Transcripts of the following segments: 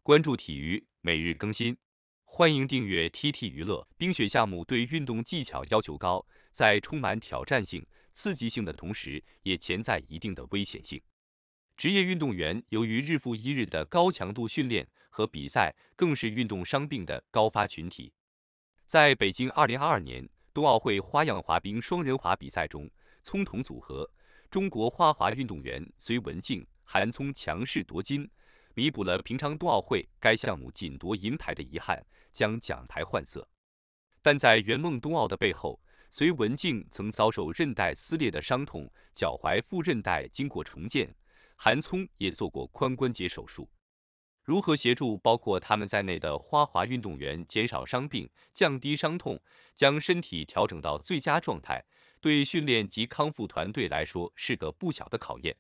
关注体育，每日更新。欢迎订阅 TT 娱乐。冰雪项目对运动技巧要求高，在充满挑战性、刺激性的同时，也潜在一定的危险性。职业运动员由于日复一日的高强度训练和比赛，更是运动伤病的高发群体。在北京2022年冬奥会花样滑冰双人滑比赛中，葱桶组合中国花滑运动员隋文静、韩聪强势夺金，弥补了平昌冬奥会该项目仅夺银牌的遗憾，将奖牌换色。但在圆梦冬奥的背后，隋文静曾遭受韧带撕裂的伤痛，脚踝副韧带经过重建，韩聪也做过髋关节手术。如何协助包括他们在内的花滑运动员减少伤病、降低伤痛，将身体调整到最佳状态，对训练及康复团队来说是个不小的考验。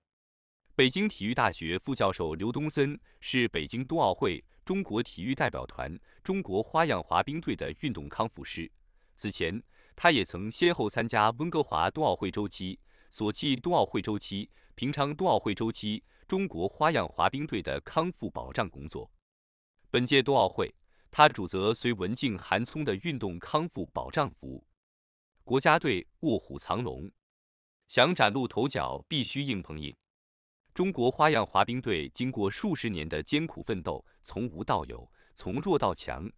北京体育大学副教授刘东森是北京冬奥会中国体育代表团中国花样滑冰队的运动康复师。此前，他也曾先后参加温哥华冬奥会周期、索契冬奥会周期、平昌冬奥会周期中国花样滑冰队的康复保障工作。本届冬奥会，他主责隋文静、韩聪的运动康复保障服务。国家队卧虎藏龙，想崭露头角，必须硬碰硬。中国花样滑冰队经过数十年的艰苦奋斗，从无到有，从弱到强，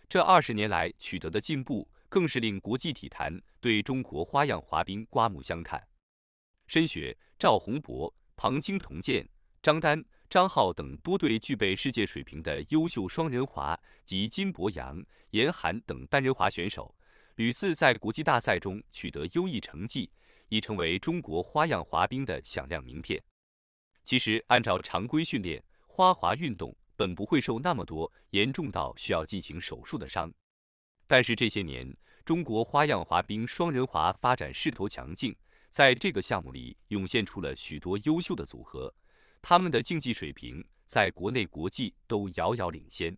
这20年来取得的进步，更是令国际体坛对中国花样滑冰刮目相看。申雪、赵宏博、庞青铜健、张丹、张浩等多对具备世界水平的优秀双人滑及金博洋、严寒等单人滑选手，屡次在国际大赛中取得优异成绩，已成为中国花样滑冰的响亮名片。其实，按照常规训练，花滑运动本不会受那么多严重到需要进行手术的伤。但是这些年，中国花样滑冰双人滑发展势头强劲，在这个项目里涌现出了许多优秀的组合，他们的竞技水平在国内国际都遥遥领先。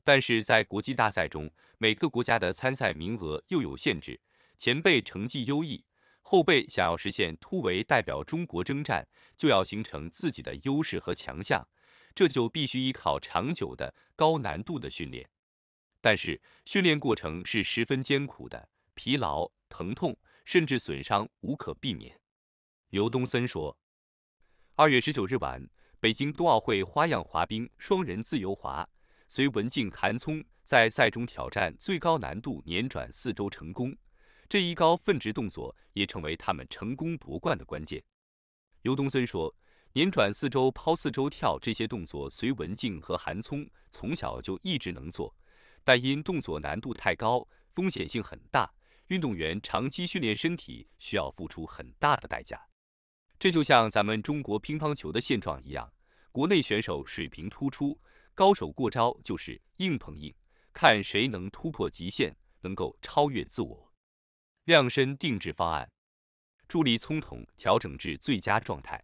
但是在国际大赛中，每个国家的参赛名额又有限制，前辈成绩优异，后辈想要实现突围代表中国征战，就要形成自己的优势和强项，这就必须依靠长久的高难度的训练。但是训练过程是十分艰苦的，疲劳、疼痛甚至损伤无可避免。刘东森说，2月19日晚，北京冬奥会花样滑冰双人自由滑，隋文静、韩聪在赛中挑战最高难度年转4周成功，这一高分值动作也成为他们成功夺冠的关键。刘东森说，年转4周、抛4周跳这些动作，隋文静和韩聪从小就一直能做，但因动作难度太高，风险性很大，运动员长期训练身体需要付出很大的代价。这就像咱们中国乒乓球的现状一样，国内选手水平突出，高手过招就是硬碰硬，看谁能突破极限，能够超越自我。量身定制方案，助力葱桶调整至最佳状态。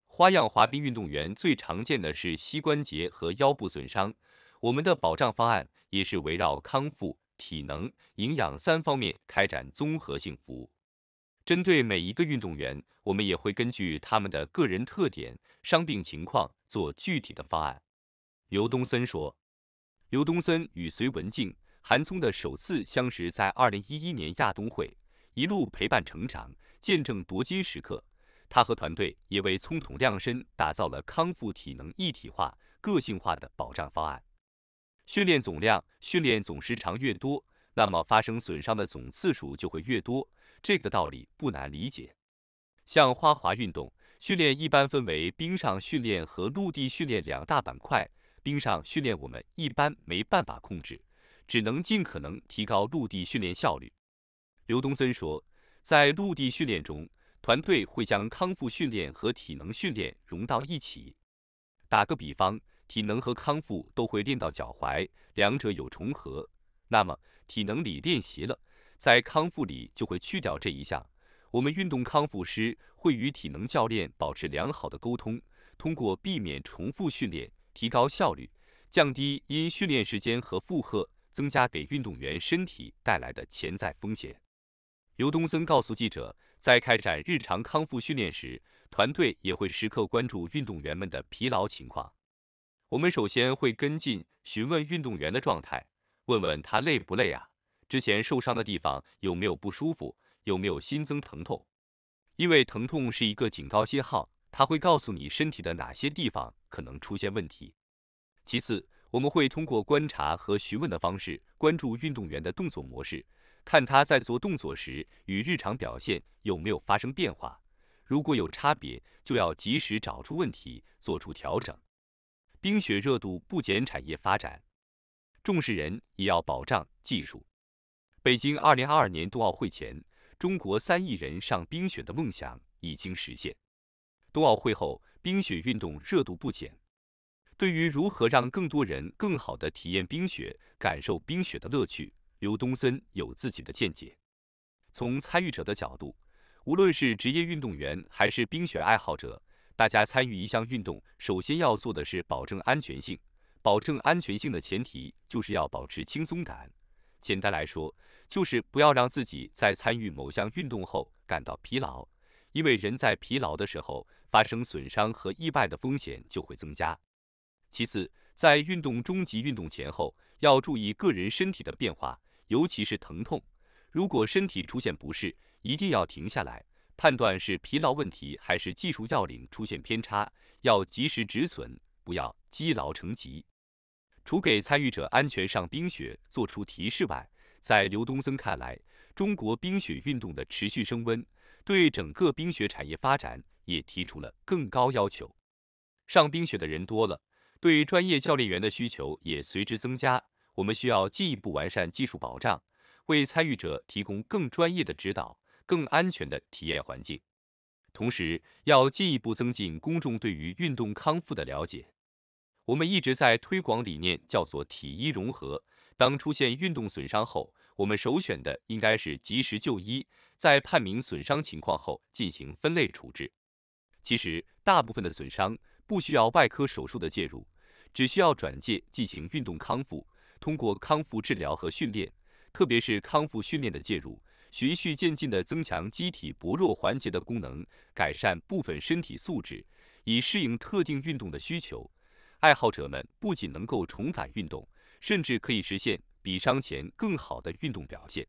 花样滑冰运动员最常见的是膝关节和腰部损伤，我们的保障方案也是围绕康复、体能、营养3方面开展综合性服务。针对每一个运动员，我们也会根据他们的个人特点、伤病情况做具体的方案。刘东森说，刘东森与隋文静、韩聪的首次相识在2011年亚冬会，一路陪伴成长，见证夺金时刻。他和团队也为葱桶量身打造了康复体能一体化、个性化的保障方案。训练总量、训练总时长越多，那么发生损伤的总次数就会越多，这个道理不难理解。像花滑运动，训练一般分为冰上训练和陆地训练2大板块。冰上训练我们一般没办法控制，只能尽可能提高陆地训练效率。刘东森说，在陆地训练中，团队会将康复训练和体能训练融到一起。打个比方，体能和康复都会练到脚踝，两者有重合，那么体能里练习了，在康复里就会去掉这一项。我们运动康复师会与体能教练保持良好的沟通，通过避免重复训练，提高效率，降低因训练时间和负荷增加给运动员身体带来的潜在风险。刘东森告诉记者，在开展日常康复训练时，团队也会时刻关注运动员们的疲劳情况。我们首先会跟进询问运动员的状态，问问他累不累啊，之前受伤的地方有没有不舒服，有没有新增疼痛。因为疼痛是一个警告信号，它会告诉你身体的哪些地方可能出现问题。其次，我们会通过观察和询问的方式，关注运动员的动作模式，看他在做动作时与日常表现有没有发生变化。如果有差别，就要及时找出问题，做出调整。冰雪热度不减产业发展，重视人也要保障技术。北京2022年冬奥会前，中国3亿人上冰雪的梦想已经实现。冬奥会后，冰雪运动热度不减。对于如何让更多人更好地体验冰雪、感受冰雪的乐趣，刘东森有自己的见解。从参与者的角度，无论是职业运动员还是冰雪爱好者，大家参与一项运动，首先要做的是保证安全性。保证安全性的前提就是要保持轻松感。简单来说，就是不要让自己在参与某项运动后感到疲劳，因为人在疲劳的时候，发生损伤和意外的风险就会增加。其次，在运动中及运动前后，要注意个人身体的变化，尤其是疼痛。如果身体出现不适，一定要停下来，判断是疲劳问题还是技术要领出现偏差，要及时止损，不要积劳成疾。除给参与者安全上冰雪做出提示外，在刘东森看来，中国冰雪运动的持续升温，对整个冰雪产业发展也提出了更高要求。上冰雪的人多了，对专业教练员的需求也随之增加。我们需要进一步完善技术保障，为参与者提供更专业的指导、更安全的体验环境。同时，要进一步增进公众对于运动康复的了解。我们一直在推广理念，叫做体医融合。当出现运动损伤后，我们首选的应该是及时就医，在判明损伤情况后进行分类处置。其实，大部分的损伤不需要外科手术的介入，只需要转介进行运动康复。通过康复治疗和训练，特别是康复训练的介入，循序渐进地增强机体薄弱环节的功能，改善部分身体素质，以适应特定运动的需求。爱好者们不仅能够重返运动，甚至可以实现比伤前更好的运动表现。